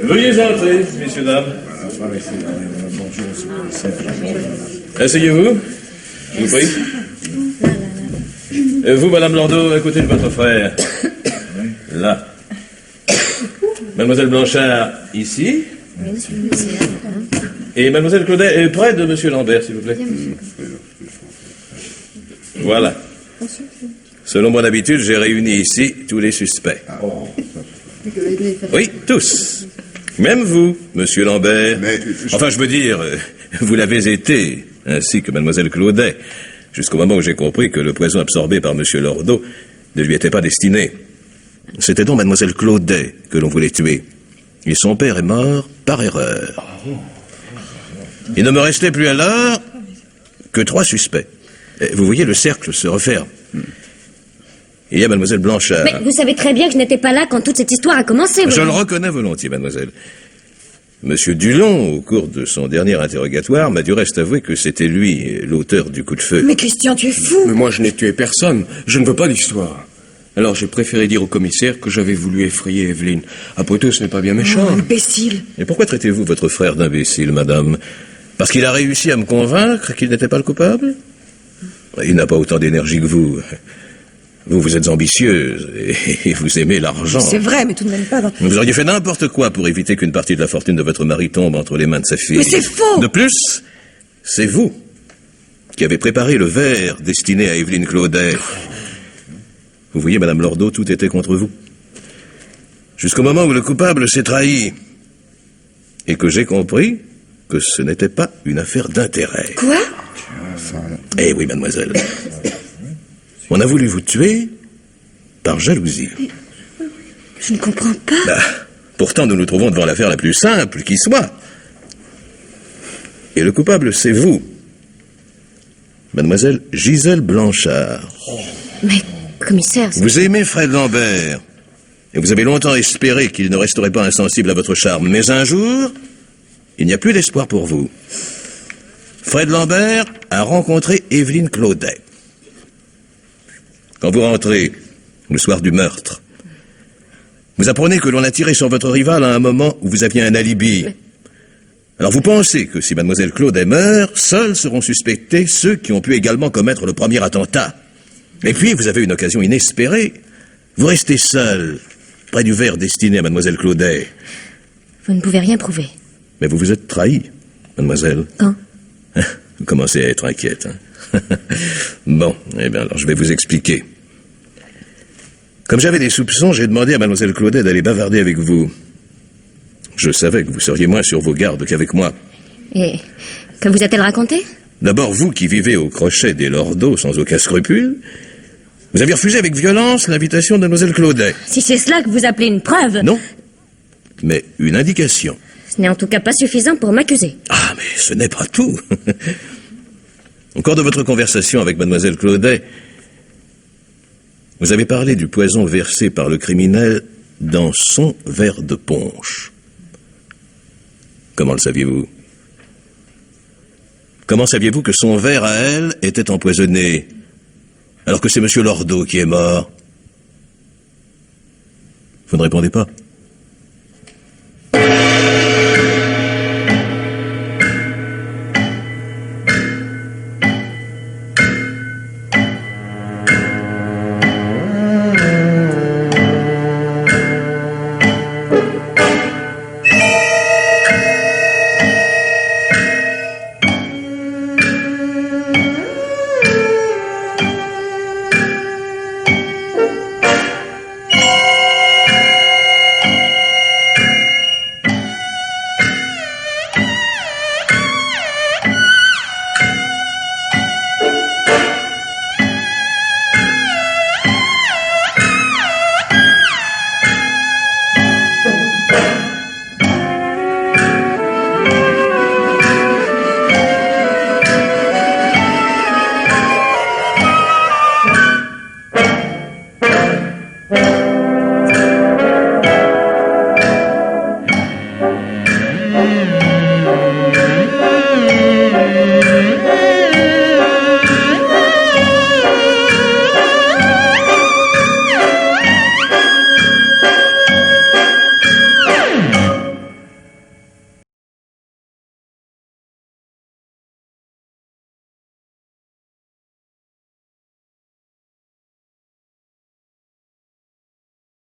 Veuillez entrer, messieurs, dames. Asseyez-vous, je vous prie. Vous, Madame Lordeau, à côté de votre frère. Là. Mademoiselle Blanchard, ici. Et Mademoiselle Claudet, près de Monsieur Lambert, s'il vous plaît. Voilà. Selon mon habitude, j'ai réuni ici tous les suspects. Oui, tous. Même vous, Monsieur Lambert. Enfin, je veux dire, vous l'avez été, ainsi que Mademoiselle Claudet, jusqu'au moment où j'ai compris que le poison absorbé par Monsieur Lordeau ne lui était pas destiné. C'était donc Mademoiselle Claudet que l'on voulait tuer. Et son père est mort par erreur. Il ne me restait plus alors que 3 suspects. Vous voyez, le cercle se referme. Il y a Mademoiselle Blanchard. Mais vous savez très bien que je n'étais pas là quand toute cette histoire a commencé. Je le reconnais volontiers, mademoiselle. Monsieur Dulon, au cours de son dernier interrogatoire, m'a du reste avoué que c'était lui, l'auteur du coup de feu. Mais Christian, tu es fou. Mais moi, je n'ai tué personne. Je ne veux pas d'histoire. Alors, j'ai préféré dire au commissaire que j'avais voulu effrayer Evelyne. Après tout, ce n'est pas bien méchant. Oh, imbécile. Et pourquoi traitez-vous votre frère d'imbécile, madame? Parce qu'il a réussi à me convaincre qu'il n'était pas le coupable? Il n'a pas autant d'énergie que vous. Vous êtes ambitieuse et vous aimez l'argent. C'est vrai, mais tout de même pas dans... Vous auriez fait n'importe quoi pour éviter qu'une partie de la fortune de votre mari tombe entre les mains de sa fille. Mais c'est faux! De plus, c'est vous qui avez préparé le verre destiné à Evelyne Claudet. Vous voyez, Madame Lordeau, tout était contre vous. Jusqu'au moment où le coupable s'est trahi. Et que j'ai compris que ce n'était pas une affaire d'intérêt. Quoi? Eh oui, mademoiselle. On a voulu vous tuer par jalousie. Je ne comprends pas. Bah, pourtant, nous nous trouvons devant l'affaire la plus simple qui soit. Et le coupable, c'est vous. Mademoiselle Gisèle Blanchard. Mais, commissaire, Vous aimez Fred Lambert. Et vous avez longtemps espéré qu'il ne resterait pas insensible à votre charme. Mais un jour, il n'y a plus d'espoir pour vous. Fred Lambert a rencontré Evelyne Claudet. Quand vous rentrez, le soir du meurtre, vous apprenez que l'on a tiré sur votre rival à un moment où vous aviez un alibi. Alors vous pensez que si mademoiselle Claudet meurt, seuls seront suspectés ceux qui ont pu également commettre le premier attentat. Et puis vous avez une occasion inespérée. Vous restez seul, près du verre destiné à mademoiselle Claudet. vous ne pouvez rien prouver. Mais vous vous êtes trahi, mademoiselle. Quand? Vous commencez à être inquiète. Hein. Bon, eh bien alors je vais vous expliquer. Comme j'avais des soupçons, j'ai demandé à mademoiselle Claudet d'aller bavarder avec vous. Je savais que vous seriez moins sur vos gardes qu'avec moi. Et que vous a-t-elle raconté? D'abord, vous qui vivez au crochet des Lordos sans aucun scrupule, vous avez refusé avec violence l'invitation de mademoiselle Claudet. Si c'est cela que vous appelez une preuve... Non, mais une indication. Ce n'est en tout cas pas suffisant pour m'accuser. Ah, mais ce n'est pas tout. Au cours de votre conversation avec mademoiselle Claudet, vous avez parlé du poison versé par le criminel dans son verre de punch. Comment le saviez-vous? Comment saviez-vous que son verre à elle était empoisonné, alors que c'est monsieur Lordo qui est mort? Vous ne répondez pas?